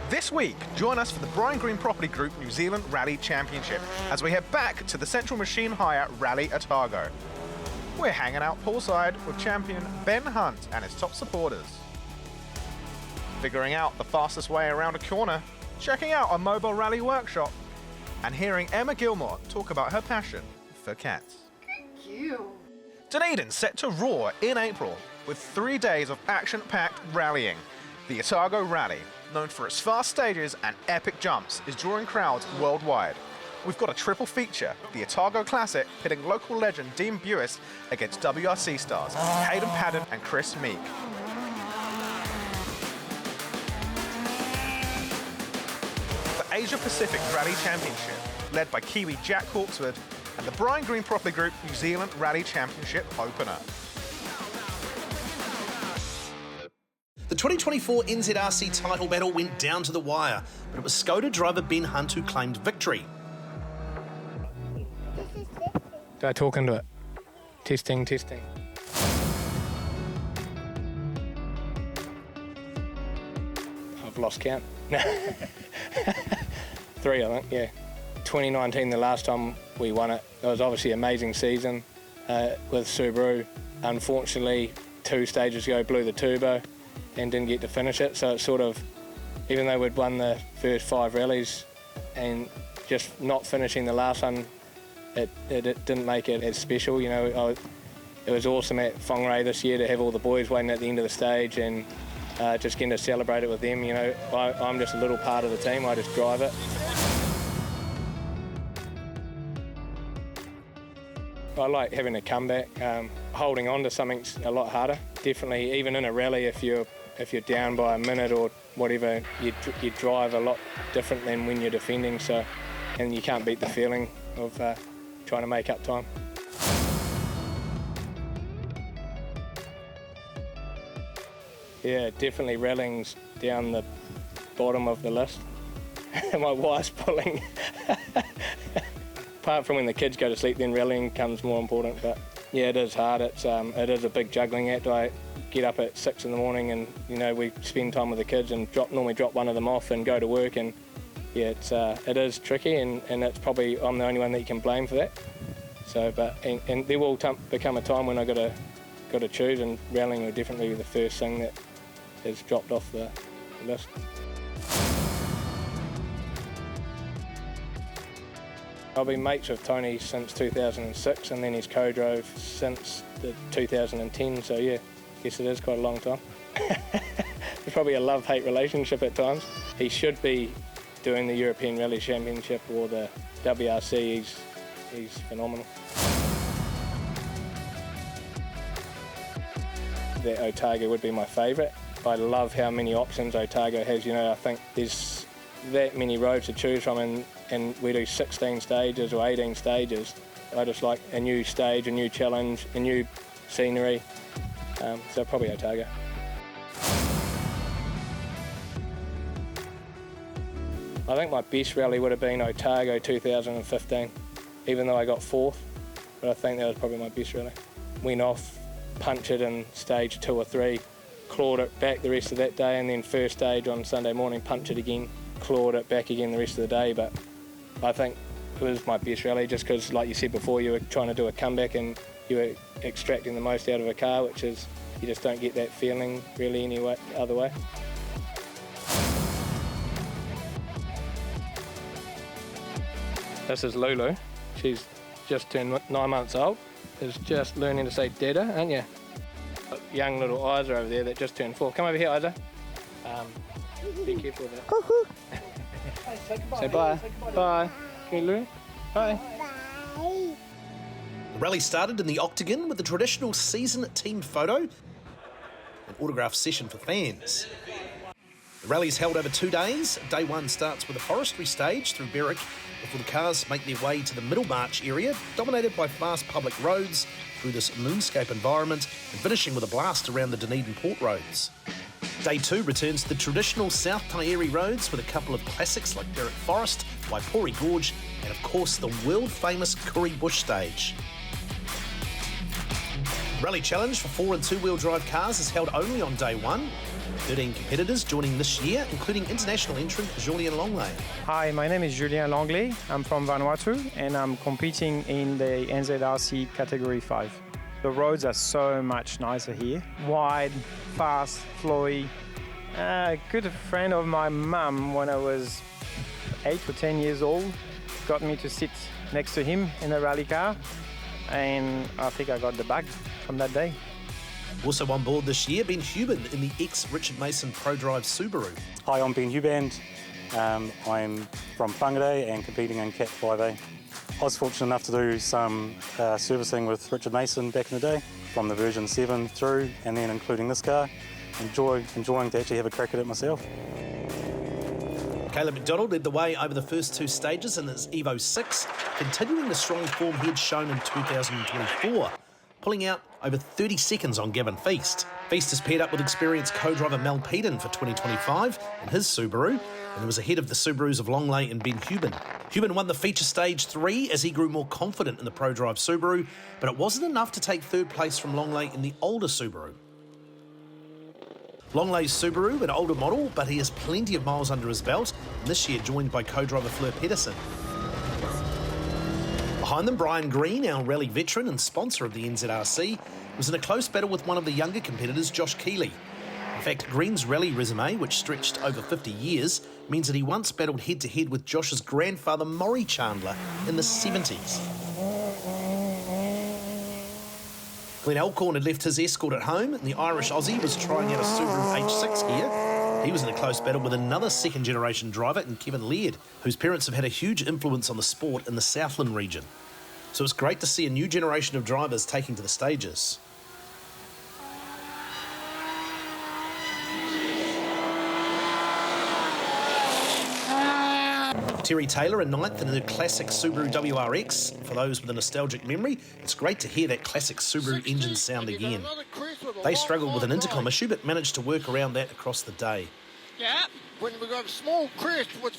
This week, join us for the Brian Green Property Group New Zealand Rally Championship as we head back to the Central Machine Hire Rally Otago. We're hanging out poolside with champion Ben Hunt and his top supporters. Figuring out the fastest way around a corner, checking out a mobile rally workshop, and hearing Emma Gilmour talk about her passion for cats. Thank you. Dunedin's set to roar in April with 3 days of action-packed rallying. The Otago Rally, known for its fast stages and epic jumps, is drawing crowds worldwide. We've got a triple feature, the Otago Classic, pitting local legend Dean Buis against WRC stars Hayden Paddon and Chris Meek. The Asia Pacific Rally Championship, led by Kiwi Jack Hawkswood, and the Brian Green Property Group New Zealand Rally Championship opener. The 2024 Nzrc title battle went down to the wire, but it was Skoda driver Ben Hunt who claimed victory. Do I talk into it? Testing, testing. I've lost count. 3, I think, yeah. 2019, the last time we won it. It was obviously an amazing season with Subaru. Unfortunately, 2 stages ago, blew the turbo and didn't get to finish it. So it's sort of, even though we'd won the first 5 rallies and just not finishing the last one, it didn't make it as special. You know, it was awesome at Whangarei this year to have all the boys waiting at the end of the stage and just getting to celebrate it with them. You know, I'm just a little part of the team, I just drive it. I like having a comeback. Holding on to something's a lot harder. Definitely, even in a rally, if you're down by a minute or whatever, you drive a lot different than when you're defending. So, and you can't beat the feeling of trying to make up time. Yeah, definitely rallying's down the bottom of the list. My wife's pulling. Apart from when the kids go to sleep, then rallying comes more important. But yeah, it is hard. It is a big juggling act. I get up at 6 in the morning, and you know we spend time with the kids and normally drop one of them off and go to work. And yeah, it is tricky, and it's probably I'm the only one that you can blame for that. So, but and there will become a time when I got to choose, and rallying will definitely be the first thing that has dropped off the list. I've been mates with Tony since 2006, and then he's co-drove since the 2010, so yeah, I guess it is quite a long time. It's probably a love-hate relationship at times. He should be doing the European Rally Championship or the WRC, he's phenomenal. That Otago would be my favourite. I love how many options Otago has. You know, I think there's that many roads to choose from, and we do 16 stages or 18 stages. I just like a new stage, a new challenge, a new scenery. So probably Otago. I think my best rally would have been Otago 2015, even though I got 4th, but I think that was probably my best rally. Went off, punctured in stage 2 or 3, clawed it back the rest of that day, and then first stage on Sunday morning, punctured again, clawed it back again the rest of the day. But I think it was my best rally just because, like you said before, you were trying to do a comeback and you were extracting the most out of a car, which is, you just don't get that feeling really any other way. This is Lulu. She's just turned 9 months old. Is just learning to say dada, aren't you? Young little Isa over there that just turned 4. Come over here, Isa. Be careful with that. Say bye. Bye. Okay, Lulu. Bye. The rally started in the Octagon with a traditional season team photo, an autograph session for fans. The The rally's held over 2 days. Day 1 starts with a forestry stage through Berwick before the cars make their way to the Middlemarch area, dominated by fast public roads through this moonscape environment, and finishing with a blast around the Dunedin Port roads. Day 2 returns to the traditional South Taieri roads with a couple of classics like Berwick Forest, Waipori Gorge, and of course the world-famous Kuri Bush stage. Rally Challenge for 4- and 2-wheel drive cars is held only on Day 1. 13 competitors joining this year, including international entrant Julien Longley. Hi, my name is Julien Longley. I'm from Vanuatu and I'm competing in the Nzrc Category 5. The roads are so much nicer here. Wide, fast, flowy. A good friend of my mum, when I was 8 or 10 years old, got me to sit next to him in a rally car, and I think I got the bug from that day. Also on board this year, Ben Hubin in the ex-Richard Mason Pro Drive Subaru. Hi, I'm Ben Huband. I'm from Whangarei and competing in Cat 5A. I was fortunate enough to do some servicing with Richard Mason back in the day, from the version 7 through, and then including this car. Enjoying to actually have a crack at it myself. Caleb McDonald led the way over the first 2 stages in his Evo 6, continuing the strong form he'd shown in 2024, pulling out over 30 seconds on Gavin Feast. Feast has paired up with experienced co-driver Mel Peden for 2025 in his Subaru, and he was ahead of the Subarus of Longley and Ben Hubin. Hubin won the feature stage 3 as he grew more confident in the Pro Drive Subaru, but it wasn't enough to take 3rd place from Longley in the older Subaru. Longley's Subaru, an older model, but he has plenty of miles under his belt, and this year joined by co-driver Fleur Pedersen. Behind them, Brian Green, our rally veteran and sponsor of the Nzrc, was in a close battle with one of the younger competitors, Josh Keeley. In fact, Green's rally resume, which stretched over 50 years, means that he once battled head-to-head with Josh's grandfather, Maury Chandler, in the 70s. Glenn Elcorn had left his Escort at home, and the Irish Aussie was trying out a Subaru H6 here. He was in a close battle with another second-generation driver in Kevin Laird, whose parents have had a huge influence on the sport in the Southland region. So it's great to see a new generation of drivers taking to the stages. Terry Taylor in 9th in her classic Subaru WRX. For those with a nostalgic memory, it's great to hear that classic Subaru engine sound again. They struggled with an intercom issue, but managed to work around that across the day. Yeah, when we got a small crest with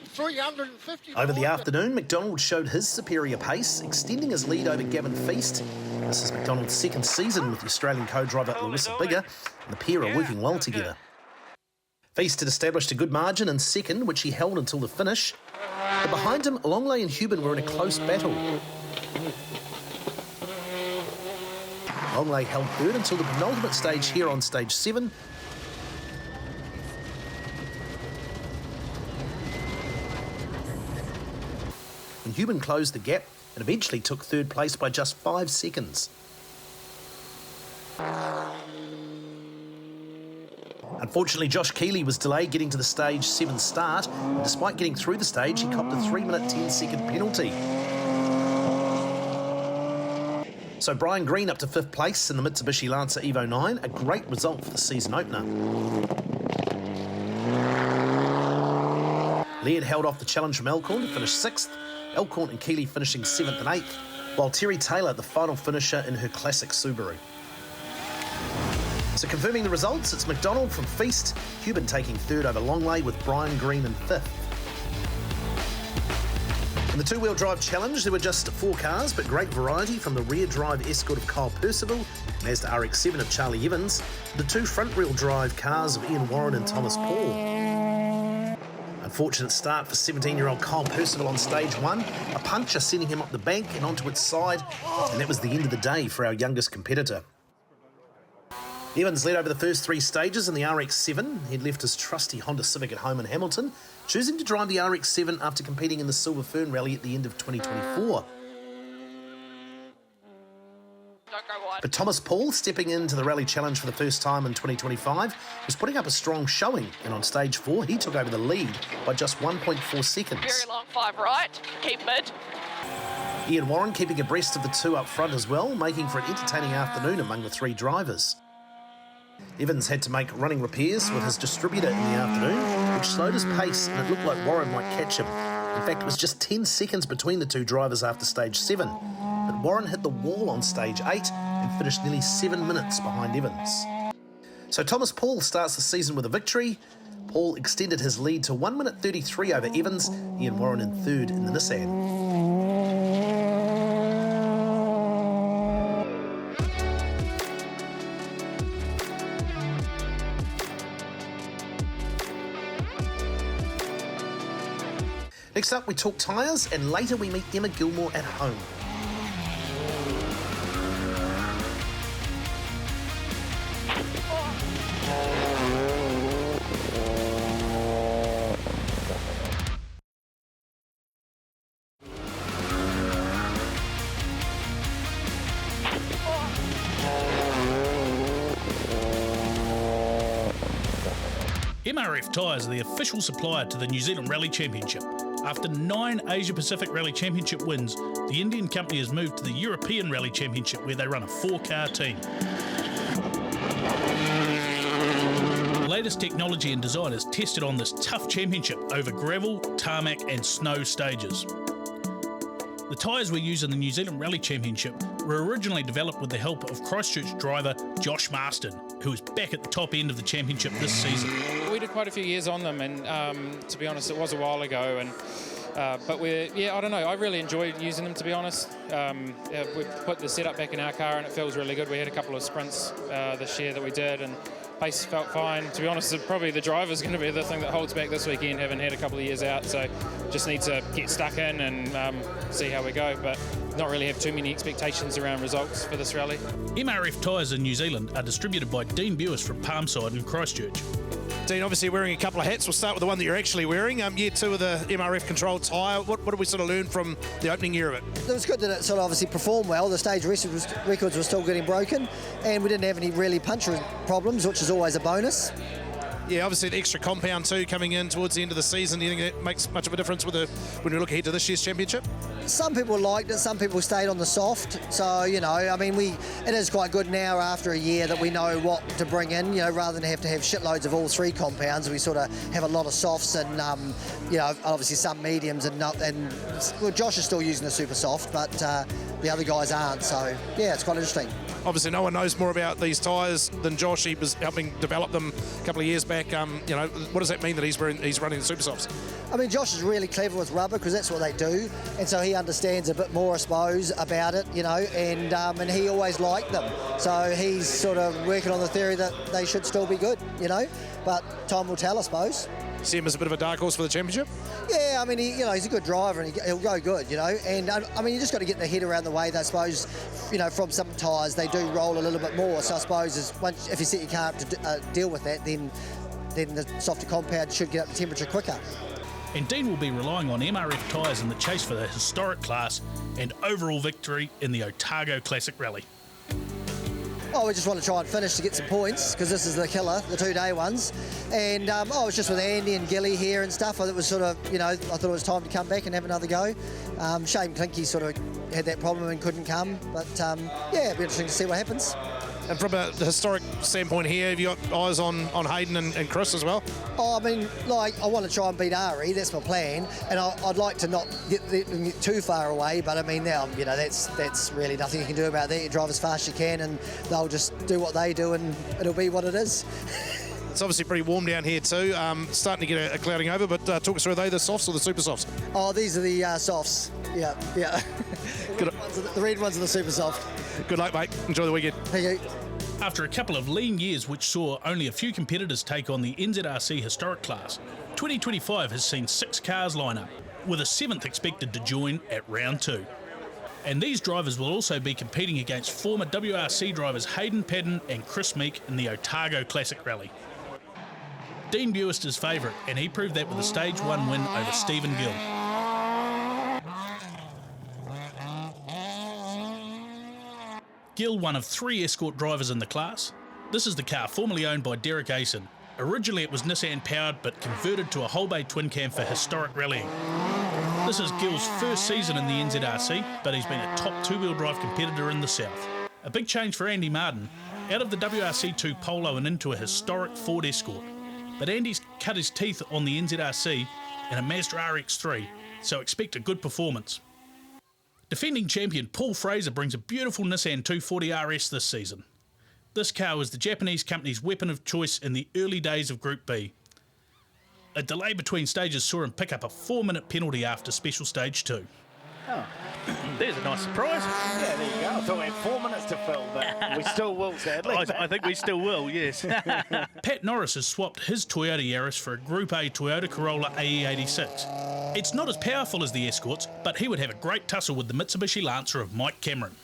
350. Over the afternoon, McDonald showed his superior pace, extending his lead over Gavin Feast. This is McDonald's 2nd season with the Australian co-driver Larissa Bigger, and the pair are working well together. Feast had established a good margin in 2nd, which he held until the finish. But behind him, Longley and Hubin were in a close battle. Longley held 3rd until the penultimate stage here on stage 7. And Hubin closed the gap and eventually took 3rd place by just 5 seconds. Unfortunately, Josh Keeley was delayed getting to the stage 7 start, and despite getting through the stage, he copped a 3-minute 10-second penalty. So Brian Green up to 5th place in the Mitsubishi Lancer Evo 9, a great result for the season opener. Laird held off the challenge from Elcorn to finish 6th, Elcorn and Keeley finishing 7th and 8th, while Terry Taylor the final finisher in her classic Subaru. So confirming the results, it's McDonald from Feast, Hubin taking 3rd over Longley with Brian Green in 5th. In the 2-wheel drive challenge, there were just 4 cars, but great variety from the rear drive Escort of Kyle Percival, Mazda RX-7 of Charlie Evans, the 2 front-wheel drive cars of Ian Warren and Thomas Paul. Unfortunate start for 17-year-old Kyle Percival on stage 1, a puncher sending him up the bank and onto its side, and that was the end of the day for our youngest competitor. Evans led over the first 3 stages in the RX-7. He'd left his trusty Honda Civic at home in Hamilton, choosing to drive the RX-7 after competing in the Silver Fern Rally at the end of 2024. But Thomas Paul, stepping into the Rally Challenge for the first time in 2025, was putting up a strong showing, and on stage 4 he took over the lead by just 1.4 seconds. Very long 5 right, keep mid. Ian Warren keeping abreast of the 2 up front as well, making for an entertaining afternoon among the 3 drivers. Evans had to make running repairs with his distributor in the afternoon, which slowed his pace and it looked like Warren might catch him. In fact, it was just 10 seconds between the two drivers after stage 7. But Warren hit the wall on stage 8 and finished nearly 7 minutes behind Evans. So Thomas Paul starts the season with a victory. Paul extended his lead to 1 minute 33 over Evans, Ian Warren in third in the Nissan. Next up, we talk tyres, and later we meet Emma Gilmour at home. MRF Tyres are the official supplier to the New Zealand Rally Championship. After 9 Asia Pacific Rally Championship wins, the Indian company has moved to the European Rally Championship where they run a 4-car team. The latest technology and design is tested on this tough championship over gravel, tarmac and snow stages. The tyres we use in the New Zealand Rally Championship were originally developed with the help of Christchurch driver Josh Marston, who is back at the top end of the championship this season. We did quite a few years on them, and to be honest, it was a while ago. And but I don't know. I really enjoyed using them, to be honest. We put the setup back in our car, and it feels really good. We had a couple of sprints this year that we did, and pace felt fine. To be honest, probably the driver's going to be the thing that holds back this weekend, having had a couple of years out. So just need to get stuck in and see how we go. But not really have too many expectations around results for this rally. MRF Tyres in New Zealand are distributed by Dean Bewis from Palmside in Christchurch. Dean, obviously wearing a couple of hats. We'll start with the one that you're actually wearing. Year 2 of the MRF controlled tyre. What did we sort of learn from the opening year of it? It was good that it sort of obviously performed well. The stage records were still getting broken, and we didn't have any really puncture problems, which is always a bonus. Yeah, obviously the extra compound too coming in towards the end of the season. Do you think that makes much of a difference when we look ahead to this year's championship? Some people liked it, some people stayed on the soft. So, you know, I mean, it is quite good now after a year that we know what to bring in, you know, rather than have to have shitloads of all 3 compounds. We sort of have a lot of softs and, you know, obviously some mediums and well, Josh is still using the super soft, but the other guys aren't. So, yeah, it's quite interesting. Obviously, no one knows more about these tyres than Josh. He was helping develop them a couple of years back. You know, what does that mean that he's running the super softs? I mean, Josh is really clever with rubber because that's what they do, and so he understands a bit more, I suppose, about it, you know, and he always liked them. So he's sort of working on the theory that they should still be good, you know, but time will tell, I suppose. See him as a bit of a dark horse for the championship? Yeah, I mean, he's a good driver and he'll go good, you know. And I mean, you just got to get the head around the way. I suppose, you know, from some tyres they do roll a little bit more. So I suppose if you set your car up to deal with that, then the softer compound should get up to temperature quicker. And Dean will be relying on MRF tyres in the chase for the historic class and overall victory in the Otago Classic Rally. Oh, we just want to try and finish to get some points because this is the killer, the 2-day ones. And I was just with Andy and Gilly here and stuff. It was sort of, you know, I thought it was time to come back and have another go. Shame Clinky sort of had that problem and couldn't come. But yeah, it'll be interesting to see what happens. And from a historic standpoint here, have you got eyes on Hayden and Chris as well? Oh, I mean, like, I want to try and beat Ari, that's my plan, and I'd like to not get too far away, but I mean, now, you know, that's really nothing you can do about that. You drive as fast as you can, and they'll just do what they do, and it'll be what it is. It's obviously pretty warm down here too, starting to get a clouding over, but talk us through, are they the softs or the super softs? Oh, these are the softs, yeah. The red ones are the super soft. Good luck, mate. Enjoy the weekend. Thank you. After a couple of lean years which saw only a few competitors take on the Nzrc historic class, 2025 has seen 6 cars line up, with a 7th expected to join at round 2. And these drivers will also be competing against former WRC drivers Hayden Paddon and Chris Meek in the Otago Classic Rally. Dean Bewis is favourite, and he proved that with a Stage 1 win over Stephen Gill. Gill, one of 3 escort drivers in the class. This is the car formerly owned by Derek Asen. Originally it was Nissan powered but converted to a whole bay twin cam for historic rallying. This is Gill's first season in the NZRC, but he's been a top 2-wheel drive competitor in the south. A big change for Andy Martin. out of the WRC2 Polo and into a historic Ford Escort. But Andy's cut his teeth on the Nzrc and a Mazda RX-3, so expect a good performance. Defending champion Paul Fraser brings a beautiful Nissan 240 RS this season. This car was the Japanese company's weapon of choice in the early days of Group B. A delay between stages saw him pick up a 4-minute penalty after Special Stage 2. Oh, there's a nice surprise. Yeah, there you go. I thought we had 4 minutes to fill, but we still will, sadly. I think we still will, yes. Pat Norris has swapped his Toyota Yaris for a Group A Toyota Corolla AE86. It's not as powerful as the Escorts, but he would have a great tussle with the Mitsubishi Lancer of Mike Cameron.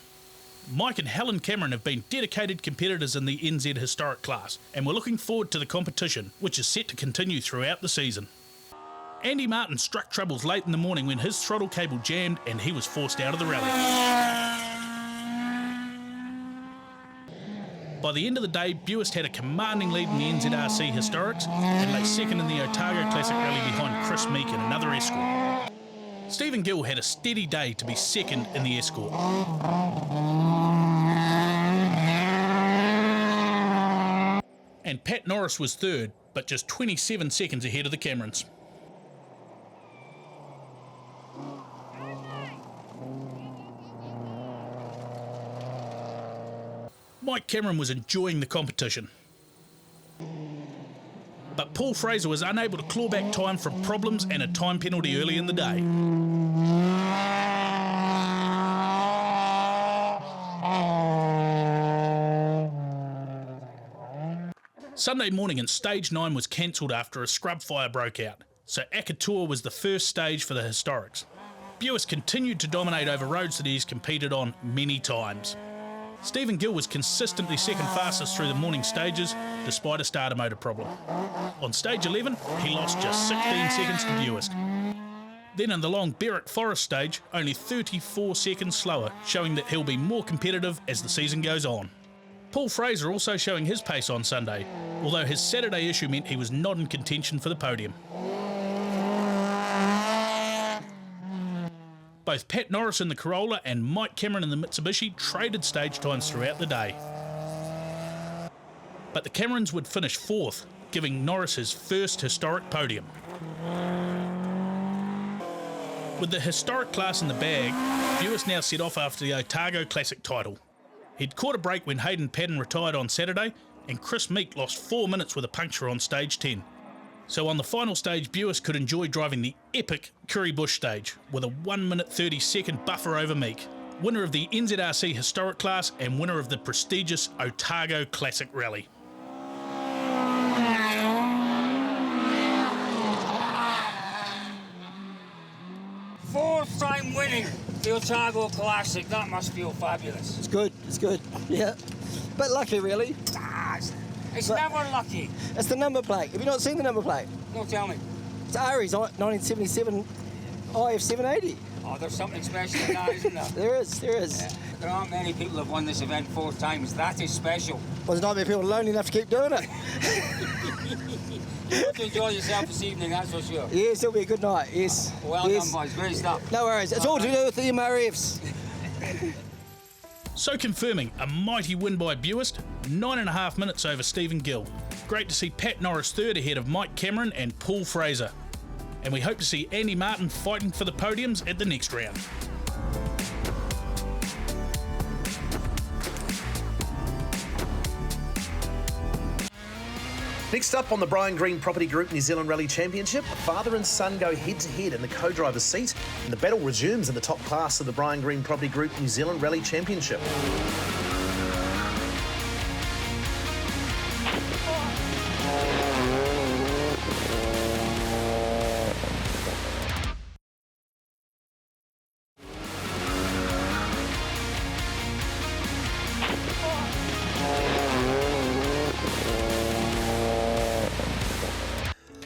Mike and Helen Cameron have been dedicated competitors in the NZ Historic class, and we're looking forward to the competition, which is set to continue throughout the season. Andy Martin struck troubles late in the morning when his throttle cable jammed and he was forced out of the rally. By the end of the day, Buist had a commanding lead in the NZRC Historics and lay second in the Otago Classic Rally behind Chris Meek in another Escort. Stephen Gill had a steady day to be second in the Escort. And Pat Norris was third, but just 27 seconds ahead of the Camerons. Mike Cameron was enjoying the competition. But Paul Fraser was unable to claw back time from problems and a time penalty early in the day. Sunday morning and Stage 9 was cancelled after a scrub fire broke out, so Akatua was the first stage for the Historics. Buist continued to dominate over roads that he's competed on many times. Stephen Gill was consistently second fastest through the morning stages, despite a starter motor problem. On stage 11, he lost just 16 seconds to Buist. Then in the long Berwick Forest stage, only 34 seconds slower, showing that he'll be more competitive as the season goes on. Paul Fraser also showing his pace on Sunday, although his Saturday issue meant he was not in contention for the podium. Both Pat Norris in the Corolla and Mike Cameron in the Mitsubishi traded stage times throughout the day. But the Camerons would finish fourth, giving Norris his first historic podium. With the historic class in the bag, Buist now set off after the Otago Classic title. He'd caught a break when Hayden Padden retired on Saturday, and Chris Meek lost 4 minutes with a puncture on stage 10. So on the final stage, Buist could enjoy driving the epic Curry Bush stage with a 1 minute 30 second buffer over Meek, winner of the NZRC Historic class and winner of the prestigious Otago Classic Rally. Fourth time winning the Otago Classic. That must feel fabulous. It's good, yeah. But lucky, really. It's never lucky. It's the number plate. Have you not seen the number plate? No, tell me. It's Ari's 1977 IF 780. Oh, there's something special in that, isn't there? There is. Yeah. There aren't many people who have won this event 4 times. That is special. Well, there's not many people lonely enough to keep doing it. You have to enjoy yourself this evening, that's for sure. Yes, it'll be a good night, yes. Well yes. done, boys. Great stuff. No worries. It's all to do with the MRFs. So confirming a mighty win by Buist, 9.5 minutes over Stephen Gill. Great to see Pat Norris third ahead of Mike Cameron and Paul Fraser. And we hope to see Andy Martin fighting for the podiums at the next round. Next up on the Brian Green Property Group New Zealand Rally Championship, father and son go head-to-head in the co-driver's seat, and the battle resumes in the top class of the Brian Green Property Group New Zealand Rally Championship.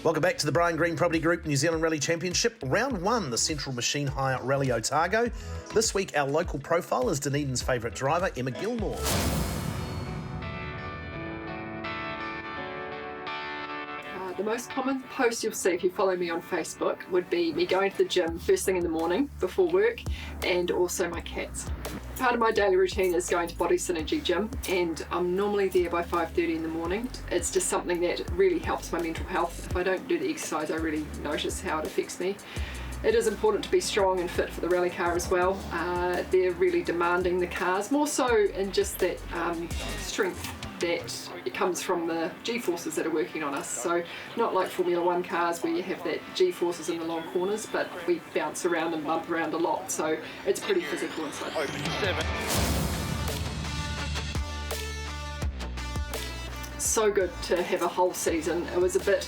Welcome back to the Brian Green Property Group New Zealand Rally Championship. Round 1, the Central Machine Hire Rally Otago. This week, our local profile is Dunedin's favourite driver, Emma Gilmour. The most common post you'll see if you follow me on Facebook would be me going to the gym first thing in the morning before work, and also my cats. Part of my daily routine is going to Body Synergy Gym, and I'm normally there by 5:30 in the morning. It's just something that really helps my mental health. If I don't do the exercise, I really notice how it affects me. It is important to be strong and fit for the rally car as well. They're really demanding, the cars, more so in just that strength that it comes from the G-forces that are working on us. So not like Formula 1 cars where you have that G-forces in the long corners, but we bounce around and bump around a lot, so it's pretty physical inside. Open 7. So good to have a whole season. It was a bit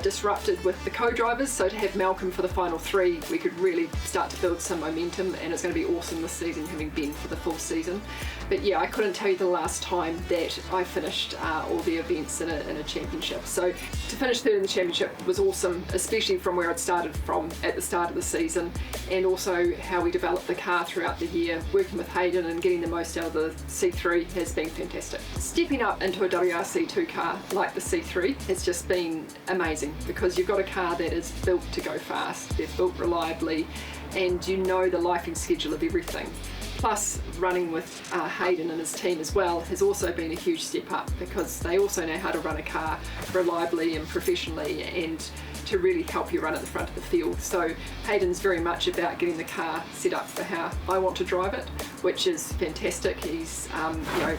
disrupted with the co-drivers, so to have Malcolm for the final 3, we could really start to build some momentum, and it's going to be awesome this season having Ben for the full season. But yeah, I couldn't tell you the last time that I finished all the events in a championship. So to finish third in the championship was awesome, especially from where I'd started from at the start of the season, and also how we developed the car throughout the year. Working with Hayden and getting the most out of the C3 has been fantastic. Stepping up into a WRC2 car like the C3 has just been amazing, because you've got a car that is built to go fast, they're built reliably, and you know the lifing schedule of everything. Plus, running with Hayden and his team as well has also been a huge step up, because they also know how to run a car reliably and professionally, and to really help you run at the front of the field. So Hayden's very much about getting the car set up for how I want to drive it, which is fantastic. He's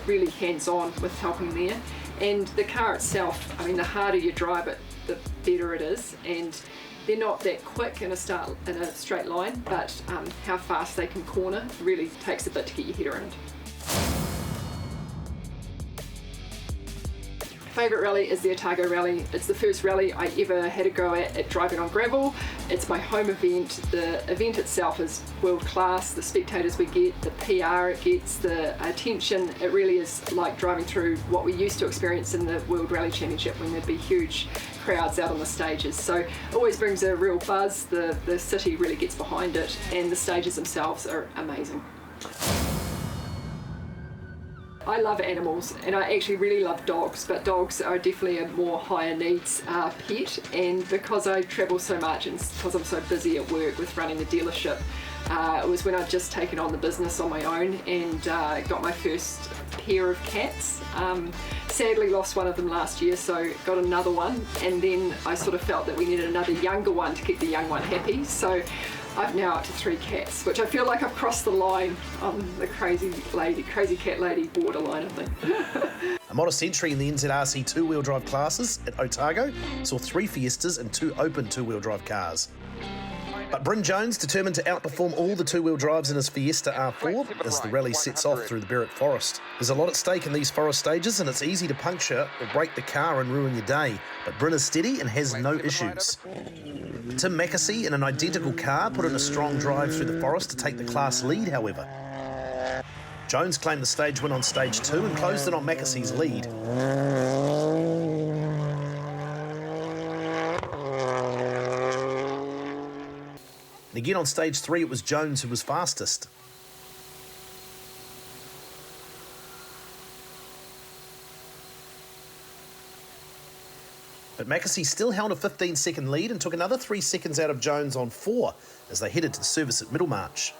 really hands-on with helping there. And the car itself, I mean, the harder you drive it, the better it is. And they're not that quick in a straight line, but how fast they can corner really takes a bit to get your head around. Favourite rally is the Otago rally. It's the first rally I ever had a go at driving on gravel. It's my home event. The event itself is world class. The spectators we get, the PR it gets, the attention, it really is like driving through what we used to experience in the World Rally Championship when there'd be huge crowds out on the stages. So it always brings a real buzz. The city really gets behind it, and the stages themselves are amazing. I love animals, and I actually really love dogs, but dogs are definitely a more higher needs pet, and because I travel so much and because I'm so busy at work with running the dealership, it was when I'd just taken on the business on my own and got my first pair of cats. Sadly lost one of them last year, so got another one, and then I sort of felt that we needed another younger one to keep the young one happy. So I've now up to 3 cats, which I feel like I've crossed the line on the crazy cat lady borderline, I think. A modest entry in the Nzrc two-wheel drive classes at Otago saw 3 Fiestas and 2 open two-wheel drive cars. But Bryn Jones determined to outperform all the two-wheel drives in his Fiesta R4 as the rally sets off through the Berwick Forest. There's a lot at stake in these forest stages, and it's easy to puncture or break the car and ruin your day, but Bryn is steady and has no issues. Tim Mackesy, in an identical car, put in a strong drive through the forest to take the class lead, however. Jones claimed the stage win on stage 2 and closed in on Mackesy's lead. And again on stage 3, it was Jones who was fastest. But Mackesy still held a 15-second lead and took another 3 seconds out of Jones on 4 as they headed to the service at Middlemarch.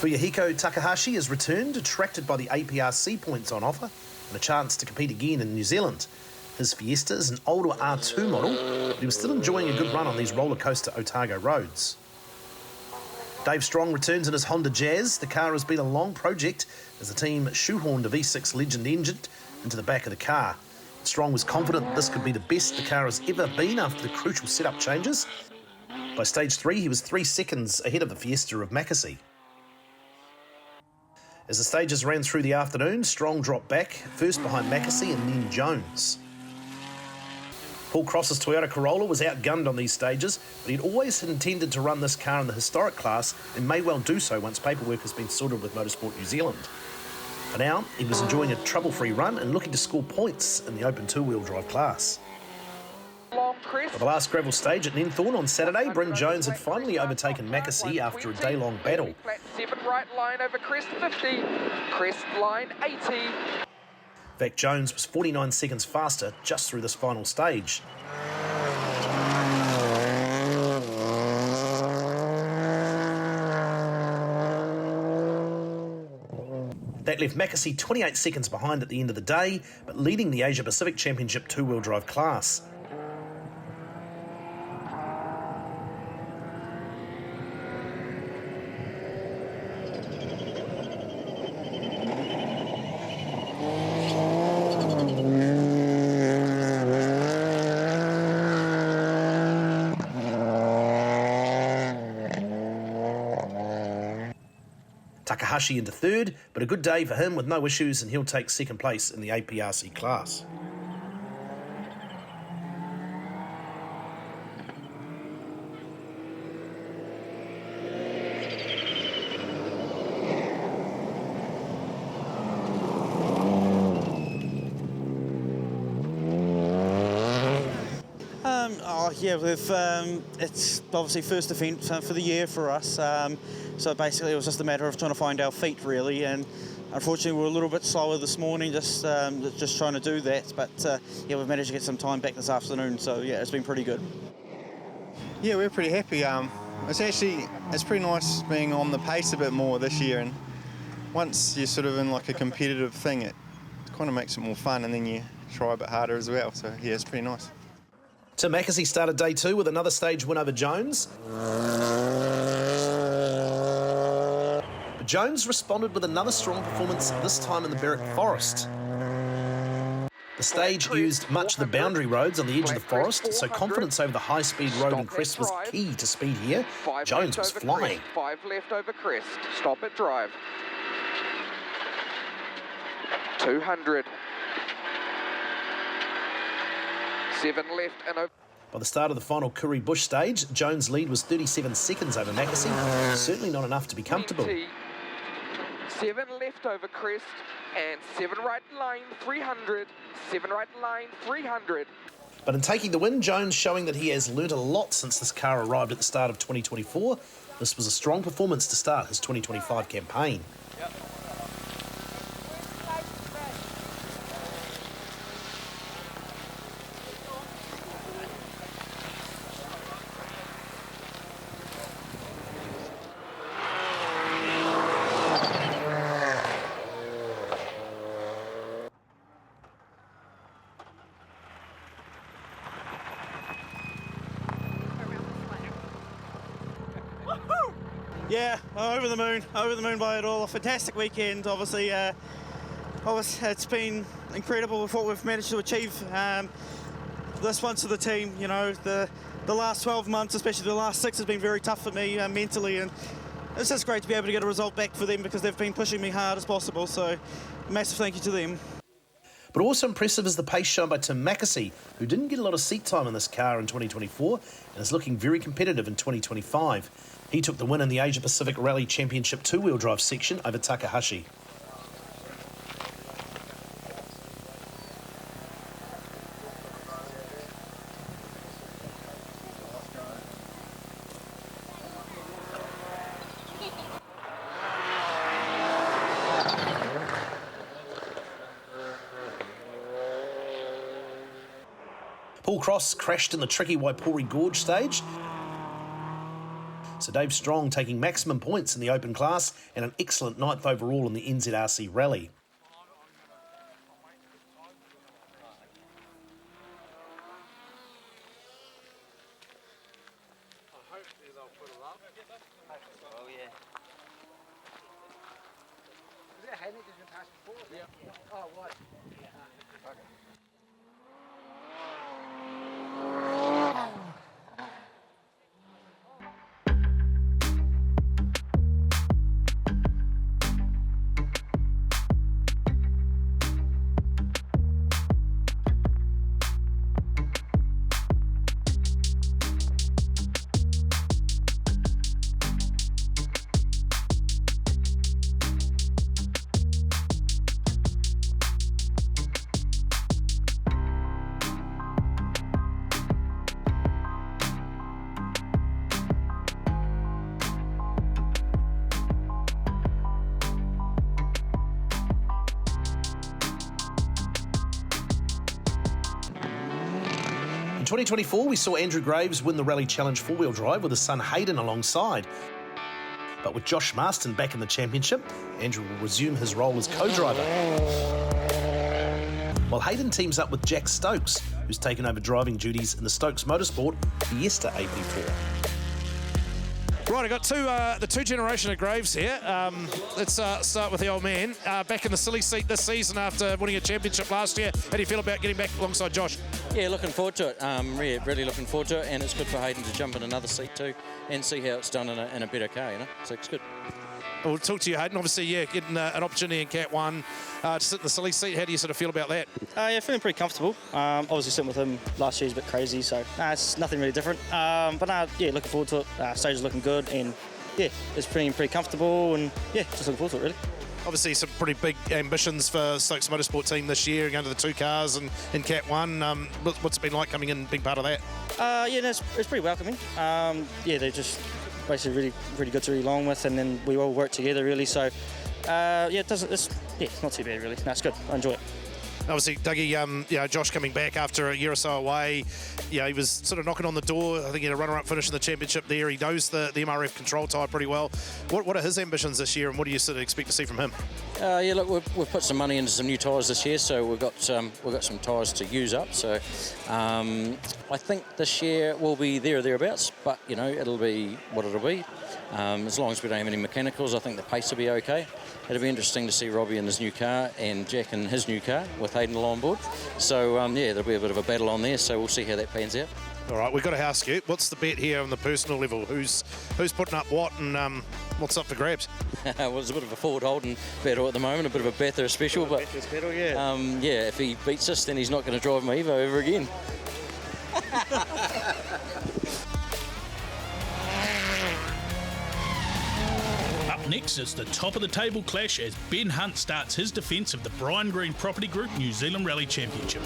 Fuyuhiko Takahashi has returned, attracted by the APRC points on offer and a chance to compete again in New Zealand. His Fiesta is an older R2 model, but he was still enjoying a good run on these roller coaster Otago roads. Dave Strong returns in his Honda Jazz. The car has been a long project as the team shoehorned a V6 Legend engine into the back of the car. Strong was confident that this could be the best the car has ever been after the crucial setup changes. By stage 3, he was 3 seconds ahead of the Fiesta of Mackesy. As the stages ran through the afternoon, Strong dropped back, first behind Mackesy and then Jones. Paul Cross's Toyota Corolla was outgunned on these stages, but he'd always intended to run this car in the historic class and may well do so once paperwork has been sorted with Motorsport New Zealand. For now, he was enjoying a trouble-free run and looking to score points in the open two-wheel drive class. For the last gravel stage at Nzrc on Saturday, Bryn Jones had finally overtaken Mackesy after a day-long battle. Flat 7 right line over crest 50, crest line 80. In fact, Jones was 49 seconds faster just through this final stage. That left Mackesy 28 seconds behind at the end of the day, but leading the Asia Pacific Championship two-wheel drive class. Takahashi into third, but a good day for him with no issues, and he'll take second place in the APRC class. It's obviously first event for the year for us, so basically it was just a matter of trying to find our feet really, and unfortunately we were a little bit slower this morning, just trying to do that, but we've managed to get some time back this afternoon, so yeah, it's been pretty good. Yeah, we're pretty happy. It's pretty nice being on the pace a bit more this year, and once you're sort of in like a competitive thing, it kind of makes it more fun, and then you try a bit harder as well, so yeah, it's pretty nice. Tim Mackesy started day two with another stage win over Jones. But Jones responded with another strong performance, this time in the Berwick Forest. The stage used much of the boundary roads on the edge of the forest, so confidence over the high-speed road and crest was key to speed here. Jones was flying. 5 left over crest, stop at drive. 200. 7 left and over. By the start of the final Kuri Bush stage, Jones' lead was 37 seconds over Mackesy. Certainly not enough to be comfortable. 7 left over crest and 7 right line 300. 7 right line 300. But in taking the win, Jones showing that he has learnt a lot since this car arrived at the start of 2024. This was a strong performance to start his 2025 campaign. Yeah, over the moon by it all. A fantastic weekend, obviously. It's been incredible with what we've managed to achieve. This one to the team, you know, the last 12 months, especially the last 6, has been very tough for me mentally, and it's just great to be able to get a result back for them because they've been pushing me hard as possible. So, massive thank you to them. But also impressive is the pace shown by Tim Mackesy, who didn't get a lot of seat time in this car in 2024 and is looking very competitive in 2025. He took the win in the Asia Pacific Rally Championship two-wheel drive section over Takahashi. Paul Cross crashed in the tricky Waipori Gorge stage. So Dave Strong taking maximum points in the open class and an excellent 9th overall in the Nzrc Rally. 2024, we saw Andrew Graves win the Rally Challenge four-wheel drive with his son Hayden alongside. But with Josh Marston back in the championship, Andrew will resume his role as co-driver. While Hayden teams up with Jack Stokes, who's taken over driving duties in the Stokes Motorsport Fiesta AP4. Right, I got the two generation of Graves here. Let's start with the old man. Back in the silly seat this season after winning a championship last year. How do you feel about getting back alongside Josh? Yeah, looking forward to it. Really looking forward to it, and it's good for Hayden to jump in another seat too and see how it's done in a better car, you know. So it's good. We'll talk to you, Hayden. Obviously, yeah, getting an opportunity in Cat 1 to sit in the silly seat. How do you sort of feel about that? Yeah, feeling pretty comfortable. Obviously, sitting with him last year is a bit crazy, so it's nothing really different. Yeah, looking forward to it. Stage is looking good, and yeah, it's pretty comfortable, and yeah, just looking forward to it, really. Obviously, some pretty big ambitions for Stokes Motorsport team this year, going to the two cars and in Cat 1. What's it been like coming in, being part of that? Yeah, no, it's pretty welcoming. Yeah, they're just basically really good to be along with, and then we all work together really. So yeah, it's not too bad really. No, it's good. I enjoy it. Obviously, Dougie, Josh coming back after a year or so away, he was sort of knocking on the door. I think he had a runner-up finish in the championship there. He knows the MRF control tyre pretty well. What are his ambitions this year, and what do you sort of expect to see from him? Yeah, look, we've put some money into some new tyres this year, so we've got some tyres to use up. So I think this year will be there or thereabouts, but it'll be what it'll be. As long as we don't have any mechanicals, I think the pace will be okay. It'll be interesting to see Robbie in his new car and Jack in his new car with Hayden on board. So yeah, there'll be a bit of a battle on there, so we'll see how that pans out. All right, we've got to ask you, what's the bet here on the personal level? Who's putting up what, and what's up for grabs? Well, it's a bit of a forward-holding battle at the moment, a bit of a Bathurst special, but battle, yeah. Yeah, if he beats us, then he's not going to drive my Evo ever again. Up next is the top of the table clash as Ben Hunt starts his defence of the Brian Green Property Group New Zealand Rally Championship.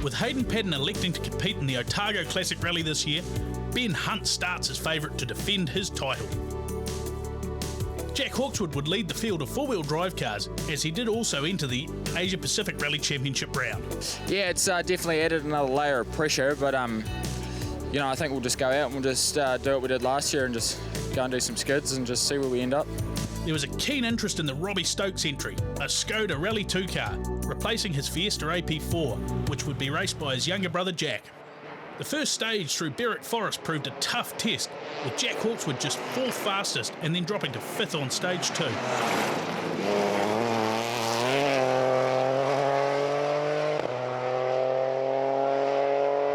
With Hayden Paddon electing to compete in the Otago Classic Rally this year, Ben Hunt starts as favourite to defend his title. Jack Hawkswood would lead the field of four-wheel drive cars, as he did also enter the Asia Pacific Rally Championship round. Yeah, it's definitely added another layer of pressure, but I think we'll just go out and we'll just do what we did last year and just go and do some skids and just see where we end up. There was a keen interest in the Robbie Stokes entry, a Skoda Rally 2 car, replacing his Fiesta AP4, which would be raced by his younger brother Jack. The first stage through Berwick Forest proved a tough test, with Jack Hawkswood just 4th fastest and then dropping to 5th on stage 2.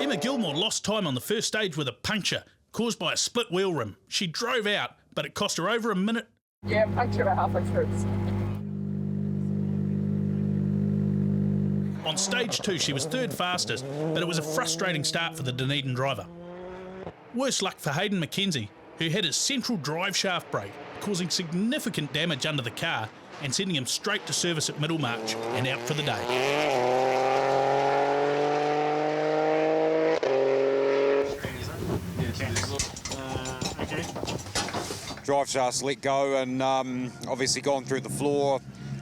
Emma Gilmour lost time on the first stage with a puncture caused by a split wheel rim. She drove out, but it cost her over a minute. Yeah, puncture about halfway through. On stage 2, she was 3rd fastest, but it was a frustrating start for the Dunedin driver. Worse luck for Hayden McKenzie, who had his central drive shaft break, causing significant damage under the car and sending him straight to service at Middlemarch and out for the day. Drive shafts let go, and obviously gone through the floor,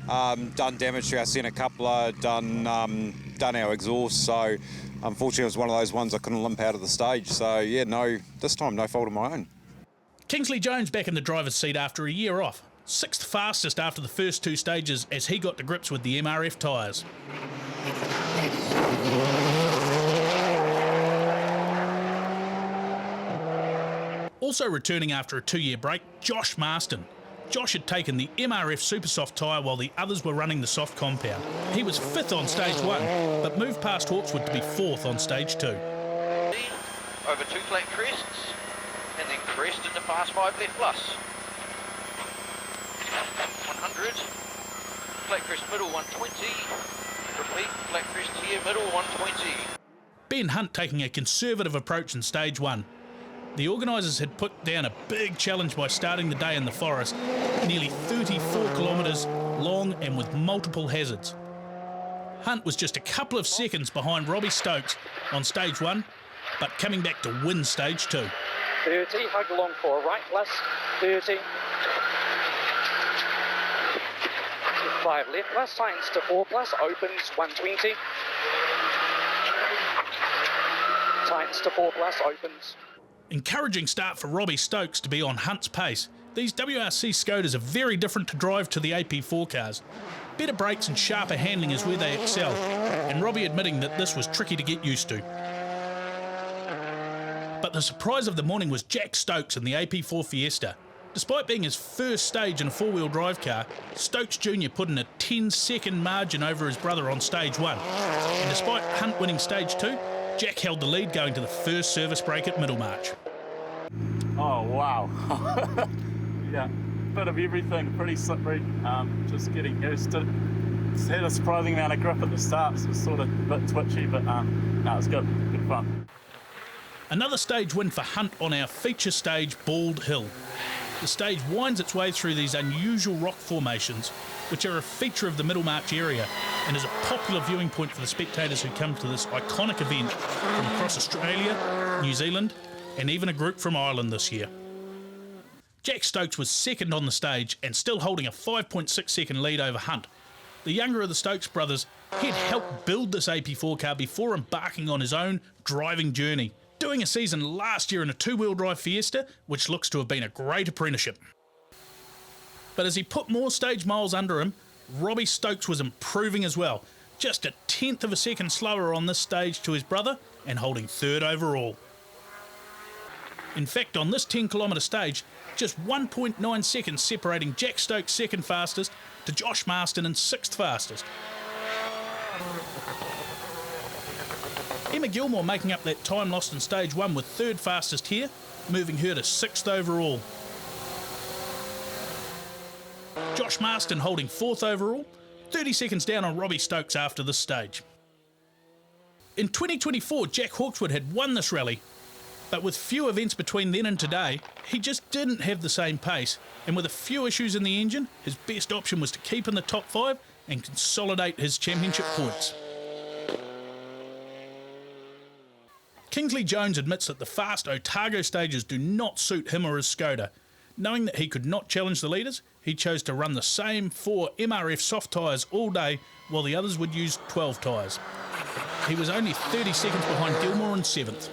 done damage to our centre coupler, done our exhaust. So unfortunately it was one of those ones I couldn't limp out of the stage. So yeah, this time no fault of my own. Kingsley Jones back in the driver's seat after a year off, 6th fastest after the first 2 stages as he got to grips with the MRF tyres. Also returning after a 2-year break, Josh Marston. Josh had taken the MRF Supersoft tyre while the others were running the soft compound. He was 5th on stage 1, but moved past Hawkswood to be 4th on stage 2. Over 2 flat crests, and then crest into fast 5 left plus. 100, flat crest middle 120, repeat, flat crest here middle 120. Ben Hunt taking a conservative approach in stage 1. The organisers had put down a big challenge by starting the day in the forest, nearly 34 kilometres long and with multiple hazards. Hunt was just a couple of seconds behind Robbie Stokes on stage 1, but coming back to win stage 2. 30, hug along for a right plus, 30. 5 left plus, tightens to 4 plus, opens 120. Tightens to 4 plus, opens. Encouraging start for Robbie Stokes to be on Hunt's pace. These WRC Scooters are very different to drive to the AP4 cars. Better brakes and sharper handling is where they excel, and Robbie admitting that this was tricky to get used to. But the surprise of the morning was Jack Stokes in the AP4 Fiesta. Despite being his first stage in a four-wheel drive car, Stokes Jr. put in a 10-second margin over his brother on stage 1. And despite Hunt winning stage 2, Jack held the lead going to the first service break at Middlemarch. Oh, wow. Yeah, bit of everything, pretty slippery, just getting used to it. It's had a surprising amount of grip at the start, so it's sort of a bit twitchy, but no, it's good fun. Another stage win for Hunt on our feature stage, Bald Hill. The stage winds its way through these unusual rock formations, which are a feature of the Middlemarch area and is a popular viewing point for the spectators who come to this iconic event from across Australia, New Zealand, and even a group from Ireland this year. Jack Stokes was second on the stage and still holding a 5.6 second lead over Hunt. The younger of the Stokes brothers, he'd helped build this AP4 car before embarking on his own driving journey, doing a season last year in a two-wheel drive Fiesta, which looks to have been a great apprenticeship. But as he put more stage miles under him, Robbie Stokes was improving as well, just a tenth of a second slower on this stage to his brother and holding third overall. In fact, on this 10-kilometre stage, just 1.9 seconds separating Jack Stokes second fastest to Josh Marston in sixth fastest. Emma Gilmour making up that time lost in stage 1 with third fastest here, moving her to sixth overall. Josh Marston holding fourth overall, 30 seconds down on Robbie Stokes after this stage. In 2024, Jack Hawkswood had won this rally, but with few events between then and today, he just didn't have the same pace, and with a few issues in the engine, his best option was to keep in the top 5 and consolidate his championship points. Kingsley Jones admits that the fast Otago stages do not suit him or his Skoda. Knowing that he could not challenge the leaders, he chose to run the same 4 MRF soft tyres all day while the others would use 12 tyres. He was only 30 seconds behind Gilmour in 7th.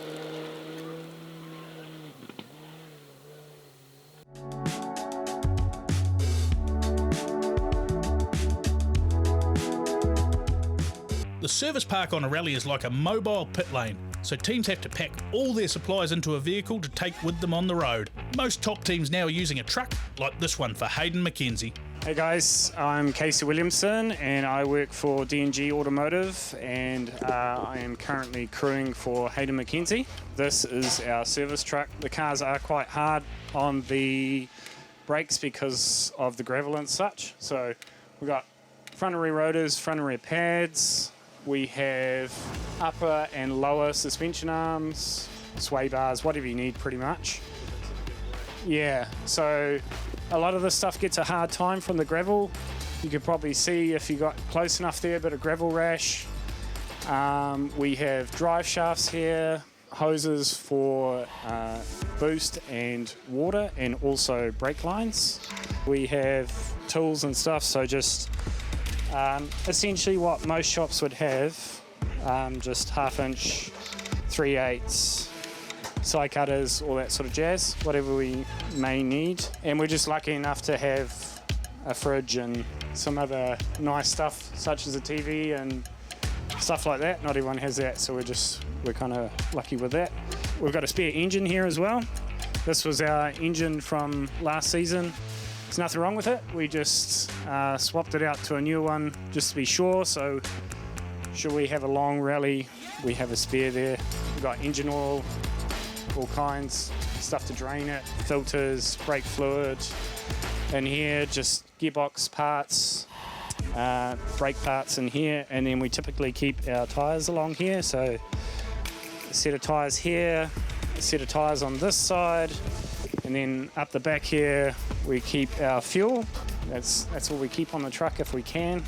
The service park on a rally is like a mobile pit lane, so teams have to pack all their supplies into a vehicle to take with them on the road. Most top teams now are using a truck, like this one for Hayden McKenzie. Hey guys, I'm Casey Williamson and I work for D&G Automotive and I am currently crewing for Hayden McKenzie. This is our service truck. The cars are quite hard on the brakes because of the gravel and such. So we've got front and rear rotors, front and rear pads. We have upper and lower suspension arms, sway bars, whatever you need pretty much. Yeah, so a lot of this stuff gets a hard time from the gravel. You can probably see if you got close enough there, a bit of gravel rash. We have drive shafts here, hoses for boost and water, and also brake lines. We have tools and stuff, so just essentially what most shops would have, just 1/2 inch, 3/8, side cutters, all that sort of jazz, whatever we may need. And we're just lucky enough to have a fridge and some other nice stuff, such as a TV and stuff like that. Not everyone has that, so we're kind of lucky with that. We've got a spare engine here as well. This was our engine from last season. There's nothing wrong with it. We just swapped it out to a new one just to be sure. So should we have a long rally, we have a spare there. We've got engine oil, all kinds, stuff to drain it, filters, brake fluid. In here, just gearbox parts, brake parts in here. And then we typically keep our tyres along here. So a set of tyres here, set of tyres on this side, and then up the back here we keep our fuel. That's what we keep on the truck if we can.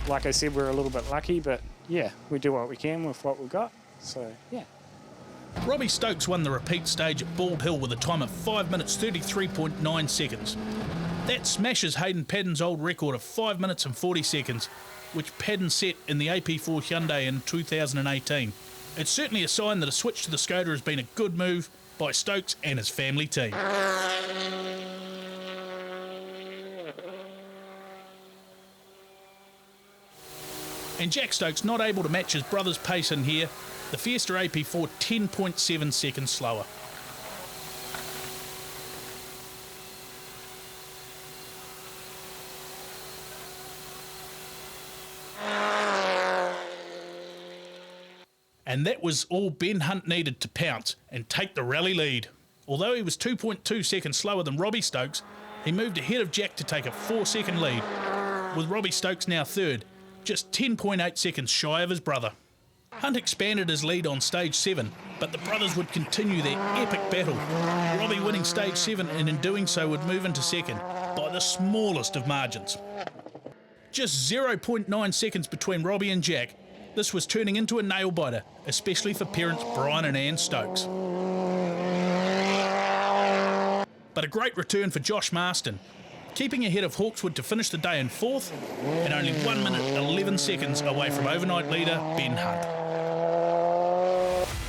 Like I said, we're a little bit lucky, but yeah, we do what we can with what we've got. So yeah. Robbie Stokes won the repeat stage at Bald Hill with a time of 5 minutes 33.9 seconds. That smashes Hayden Paddon's old record of 5 minutes and 40 seconds, which Paddon set in the AP4 Hyundai in 2018. It's certainly a sign that a switch to the Skoda has been a good move by Stokes and his family team. And Jack Stokes not able to match his brother's pace in here, the Fiesta AP4 10.7 seconds slower. And that was all Ben Hunt needed to pounce and take the rally lead. Although he was 2.2 seconds slower than Robbie Stokes, he moved ahead of Jack to take a 4-second lead, with Robbie Stokes now third, just 10.8 seconds shy of his brother. Hunt expanded his lead on stage 7, but the brothers would continue their epic battle, Robbie winning stage 7 and in doing so would move into second by the smallest of margins. Just 0.9 seconds between Robbie and Jack. This was turning into a nail-biter, especially for parents Brian and Ann Stokes. But a great return for Josh Marston, keeping ahead of Hawkeswood to finish the day in 4th, and only 1 minute 11 seconds away from overnight leader Ben Hunt.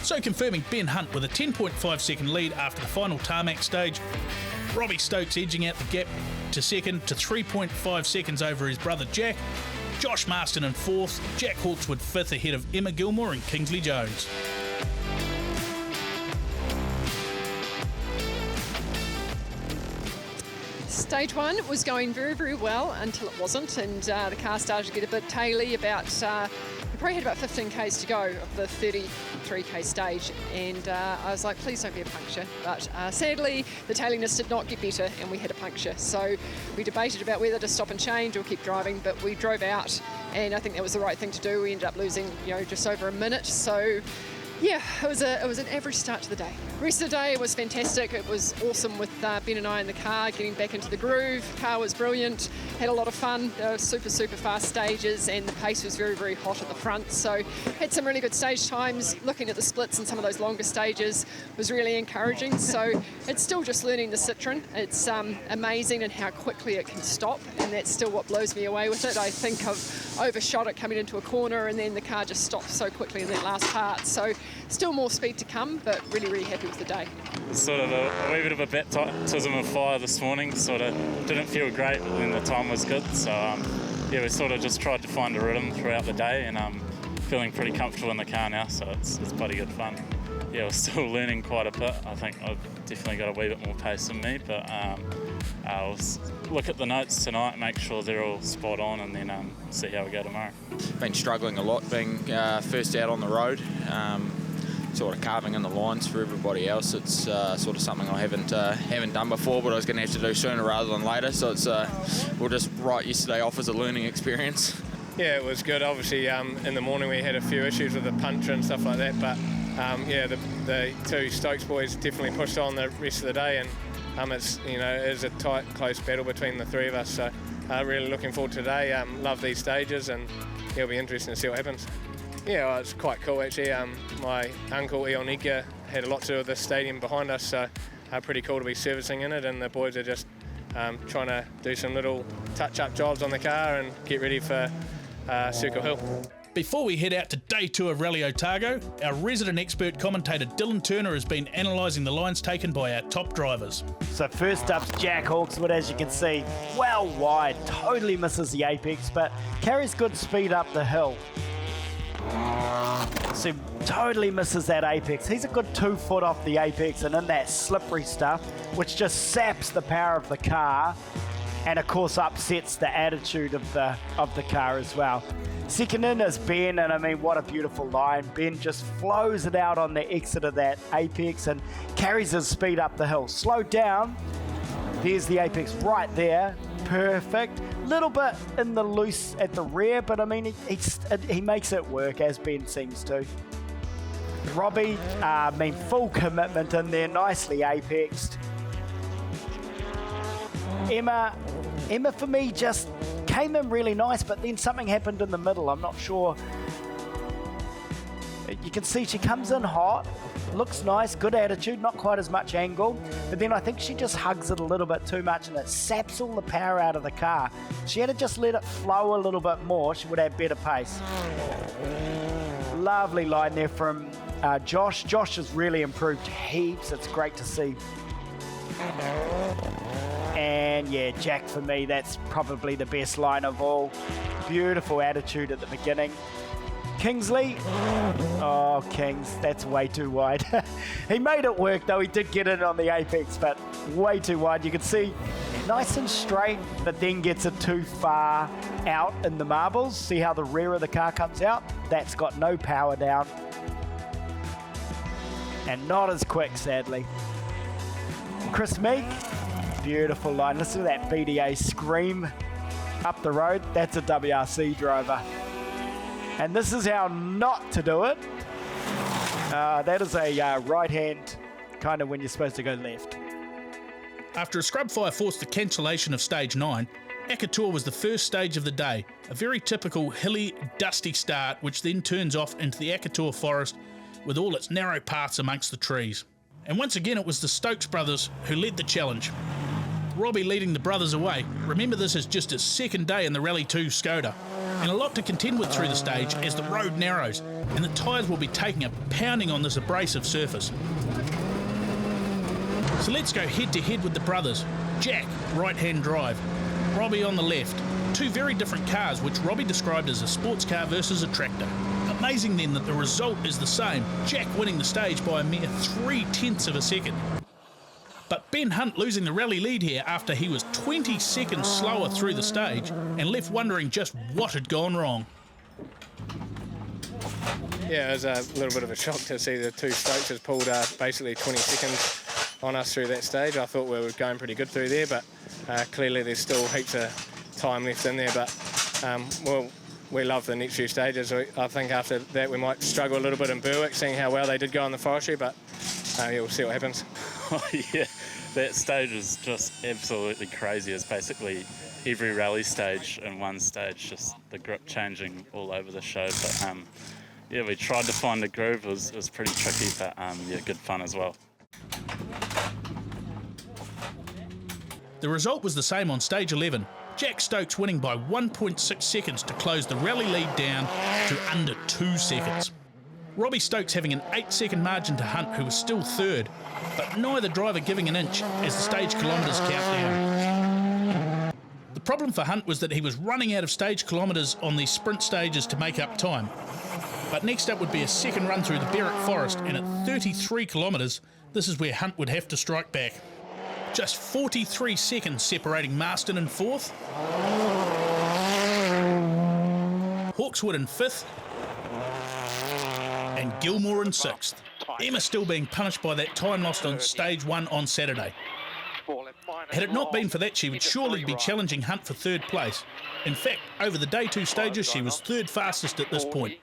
So confirming Ben Hunt with a 10.5 second lead after the final tarmac stage, Robbie Stokes edging out the gap to second to 3.5 seconds over his brother Jack, Josh Marston in 4th, Jack Hawkeswood 5th ahead of Emma Gilmour and Kingsley Jones. Stage 1 was going very, very well until it wasn't, and the car started to get a bit taily. We probably had about 15 k's to go of the 33k stage, and I was like, please don't be a puncture. But sadly, the tailiness did not get better, and we had a puncture. So we debated about whether to stop and change or keep driving, but we drove out, and I think that was the right thing to do. We ended up losing, just over a minute. So yeah, it was an average start to the day. The rest of the day was fantastic. It was awesome with Ben and I in the car, getting back into the groove. The car was brilliant, had a lot of fun. There were super, super fast stages, and the pace was very, very hot at the front. So had some really good stage times. Looking at the splits and some of those longer stages was really encouraging. So it's still just learning the Citroen. It's amazing and how quickly it can stop, and that's still what blows me away with it. I think I've overshot it coming into a corner, and then the car just stopped so quickly in that last part. So still more speed to come, but really, really happy with the day. Sort of a wee bit of a baptism of fire this morning. Sort of didn't feel great, but then the time was good. So yeah, we sort of just tried to find a rhythm throughout the day, and feeling pretty comfortable in the car now. So it's bloody good fun. Yeah, we're still learning quite a bit. I think I've definitely got a wee bit more pace than me, but I'll look at the notes tonight, make sure they're all spot on, and then see how we go tomorrow. Been struggling a lot being first out on the road. Sort of carving in the lines for everybody else. It's sort of something I haven't done before, but I was going to have to do sooner rather than later. So it's we'll just write yesterday off as a learning experience. Yeah, it was good. Obviously, in the morning we had a few issues with the puncher and stuff like that, but yeah, the two Stokes boys definitely pushed on the rest of the day, and it's it is a tight, close battle between the three of us. So really looking forward to today. Love these stages, and it'll be interesting to see what happens. Yeah, well, it's quite cool actually. My uncle Ionika had a lot to do with the stadium behind us, so pretty cool to be servicing in it, and the boys are just trying to do some little touch-up jobs on the car and get ready for Circle Hill. Before we head out to day 2 of Rally Otago, our resident expert commentator Dylan Turner has been analysing the lines taken by our top drivers. So first up's Jack Hawkeswood, as you can see, well wide, totally misses the apex, but carries good speed up the hill. So totally misses that apex. He's a good 2 foot off the apex and in that slippery stuff, which just saps the power of the car and of course upsets the attitude of the car as well. Second in is Ben, and I mean, what a beautiful line. Ben just flows it out on the exit of that apex and carries his speed up the hill. Slowed down, there's the apex right there, perfect. Little bit in the loose at the rear, but I mean, he makes it work, as Ben seems to. Robbie, full commitment in there, nicely apexed. Emma for me just came in really nice, but then something happened in the middle. I'm not sure. You can see she comes in hot, looks nice, good attitude, not quite as much angle, but then I think she just hugs it a little bit too much and it saps all the power out of the car. She had to just let it flow a little bit more, she would have better pace. Lovely line there from Josh. Josh has really improved heaps, it's great to see. And yeah, Jack for me, that's probably the best line of all. Beautiful attitude at the beginning. Kingsley, oh Kings, that's way too wide. He made it work though, he did get it on the apex, but way too wide. You can see nice and straight, but then gets it too far out in the marbles. See how the rear of the car comes out? That's got no power down. And not as quick, sadly. Chris Meek, beautiful line. Listen to that BDA scream up the road. That's a WRC driver. And this is how not to do it. That is a right hand, kind of when you're supposed to go left. After a scrub fire forced the cancellation of Stage 9, Akator was the first stage of the day, a very typical hilly, dusty start which then turns off into the Akator forest with all its narrow paths amongst the trees. And once again it was the Stokes brothers who led the challenge. Robbie leading the brothers away. Remember, this is just his second day in the Rally 2 Skoda. And a lot to contend with through the stage as the road narrows, and the tyres will be taking a pounding on this abrasive surface. So let's go head to head with the brothers. Jack, right-hand drive. Robbie on the left. Two very different cars, which Robbie described as a sports car versus a tractor. Amazing then that the result is the same, Jack winning the stage by a mere 0.3 of a second. But Ben Hunt losing the rally lead here after he was 20 seconds slower through the stage and left wondering just what had gone wrong. Yeah, it was a little bit of a shock to see the two Stokes pulled basically 20 seconds on us through that stage. I thought we were going pretty good through there, but clearly there's still heaps of time left in there. But well, we love the next few stages. I think after that we might struggle a little bit in Berwick, seeing how well they did go on the forestry, but yeah, we'll see what happens. Oh yeah, that stage was just absolutely crazy. It's basically every rally stage in one stage, just the grip changing all over the show. But yeah, we tried to find a groove. It was pretty tricky, but yeah, good fun as well. The result was the same on stage 11. Jack Stokes winning by 1.6 seconds to close the rally lead down to under 2 seconds. Robbie Stokes having an 8-second margin to Hunt, who was still third, but neither driver giving an inch as the stage kilometres count down. The problem for Hunt was that he was running out of stage kilometres on these sprint stages to make up time. But next up would be a second run through the Berwick Forest, and at 33 kilometres, this is where Hunt would have to strike back. Just 43 seconds separating Marston in fourth, Hawkswood in fifth, and Gilmour in sixth. Emma still being punished by that time lost on stage 1 on Saturday. Had it not been for that, she would surely be challenging Hunt for third place. In fact, over the day 2 stages, she was third fastest at this point.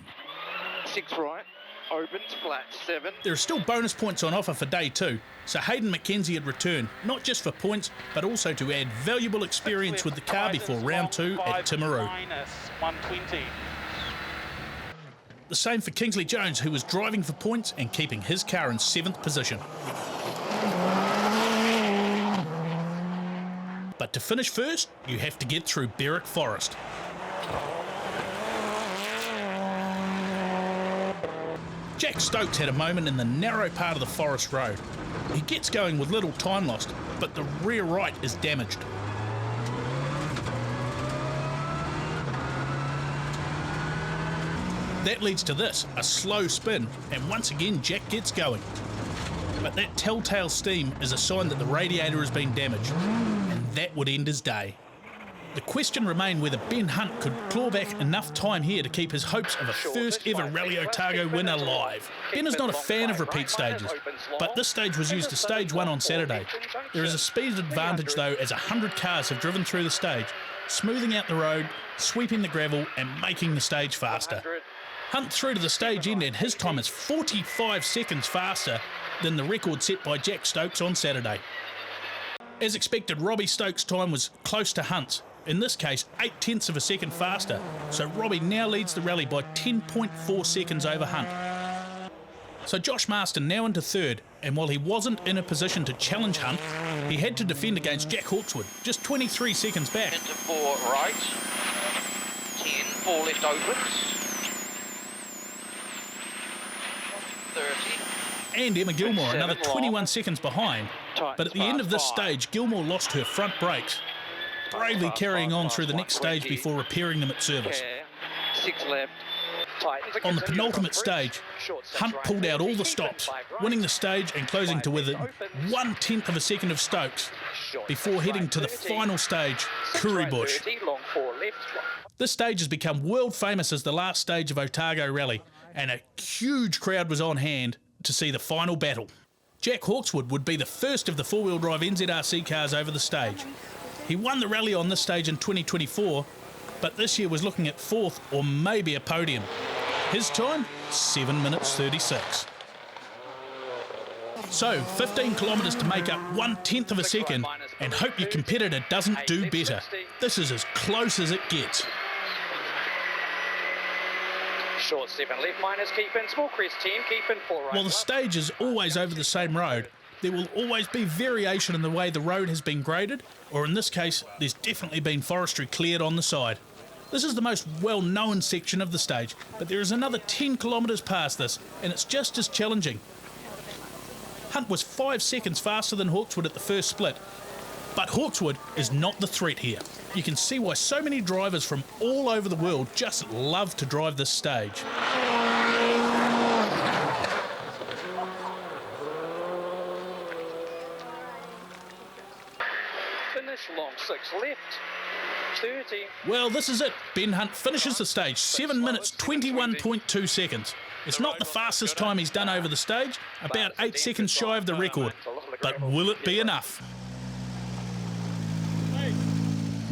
6 right, opens flat, 7. There are still bonus points on offer for day 2, so Hayden McKenzie had returned, not just for points, but also to add valuable experience with the car before round 2 at Timaru. 120. The same for Kingsley Jones, who was driving for points and keeping his car in 7th position. But to finish first, you have to get through Berwick Forest. Jack Stokes had a moment in the narrow part of the forest road. He gets going with little time lost, but the rear right is damaged. That leads to this, a slow spin, and once again Jack gets going. But that telltale steam is a sign that the radiator has been damaged, and that would end his day. The question remained whether Ben Hunt could claw back enough time here to keep his hopes of a first ever Rally Otago win alive. Ben is not a fan of repeat stages, but this stage was used as stage 1 on Saturday. There is a speed advantage though, as 100 cars have driven through the stage, smoothing out the road, sweeping the gravel and making the stage faster. Hunt through to the stage end and his time is 45 seconds faster than the record set by Jack Stokes on Saturday. As expected, Robbie Stokes' time was close to Hunt's, in this case 0.8 of a second faster, so Robbie now leads the rally by 10.4 seconds over Hunt. So Josh Marston now into third, and while he wasn't in a position to challenge Hunt, he had to defend against Jack Hawkswood, just 23 seconds back. Into 4 right, 10, 4 left opens, 30. And Emma Gilmour another 21 seconds behind, but at the end of this stage, Gilmour lost her front brakes, bravely carrying on through the next stage before repairing them at service. 6 left. On the penultimate stage, Hunt pulled out all the stops, winning the stage and closing to within 1/10 of a second of Stokes, before heading to the final stage, Kuribush. This stage has become world famous as the last stage of Otago Rally, and a huge crowd was on hand to see the final battle. Jack Hawkswood would be the first of the four-wheel drive NZRC cars over the stage. He won the rally on this stage in 2024, but this year was looking at 4th or maybe a podium. His time, 7 minutes 36. So, 15 kilometres to make up 1/10 of a second, and hope your competitor doesn't do better. This is as close as it gets. Short 7 left minus, keep in, small crest 10, keep in 4 right. While the stage is always over the same road, there will always be variation in the way the road has been graded, or in this case, there's definitely been forestry cleared on the side. This is the most well-known section of the stage, but there is another 10 kilometres past this, and it's just as challenging. Hunt was 5 seconds faster than Hawkswood at the first split, but Hawkswood is not the threat here. You can see why so many drivers from all over the world just love to drive this stage. Finish long 6 left, 30. Well, this is it. Ben Hunt finishes the stage, 7 minutes 21.2 seconds. It's not the fastest time he's done over the stage, about 8 seconds shy of the record. But will it be enough?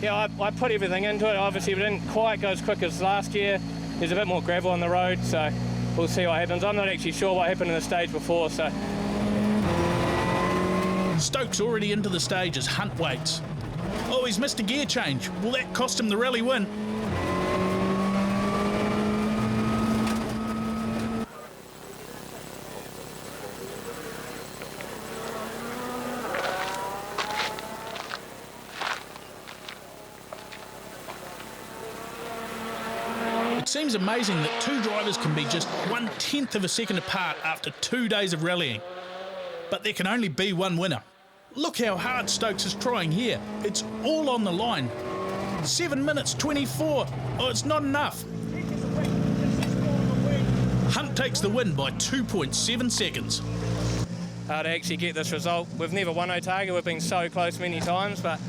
Yeah, I put everything into it. Obviously, we didn't quite go as quick as last year. There's a bit more gravel on the road, so we'll see what happens. I'm not actually sure what happened in the stage before, so... Stokes already into the stage as Hunt waits. Oh, he's missed a gear change. Will that cost him the rally win? It seems amazing that two drivers can be just 1/10 of a second apart after 2 days of rallying. But there can only be one winner. Look how hard Stokes is trying here. It's all on the line. 7 minutes 24. Oh, it's not enough. Hunt takes the win by 2.7 seconds. To actually get this result. We've never won Otago. We've been so close many times, but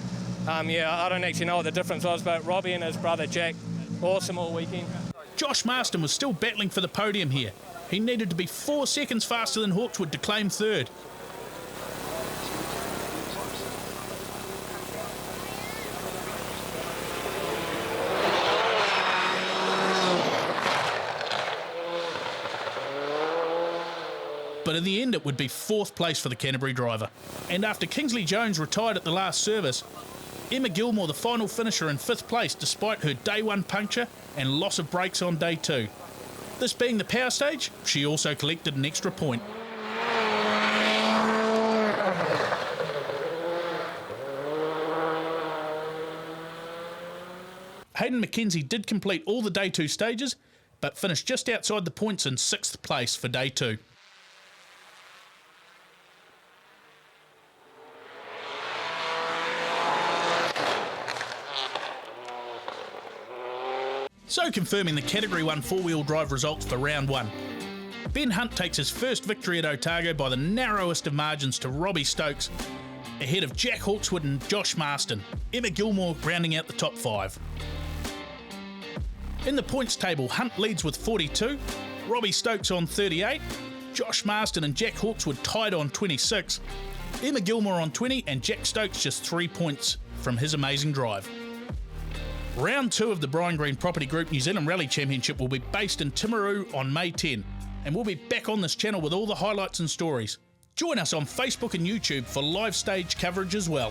yeah, I don't actually know what the difference was, but Robbie and his brother Jack, awesome all weekend. Josh Marston was still battling for the podium here. He needed to be 4 seconds faster than Hawkswood to claim third. But in the end it would be 4th place for the Canterbury driver. And after Kingsley Jones retired at the last service, Emma Gilmour the final finisher in 5th place despite her day 1 puncture and loss of brakes on day 2. This being the power stage, she also collected an extra point. Hayden McKenzie did complete all the day 2 stages, but finished just outside the points in 6th place for day 2. So confirming the Category 1 4-wheel drive results for round 1. Ben Hunt takes his first victory at Otago by the narrowest of margins to Robbie Stokes, ahead of Jack Hawkswood and Josh Marston, Emma Gilmour rounding out the top 5. In the points table, Hunt leads with 42, Robbie Stokes on 38, Josh Marston and Jack Hawkswood tied on 26, Emma Gilmour on 20 and Jack Stokes just 3 points from his amazing drive. Round 2 of the Brian Green Property Group New Zealand Rally Championship will be based in Timaru on May 10, and we'll be back on this channel with all the highlights and stories. Join us on Facebook and YouTube for live stage coverage as well.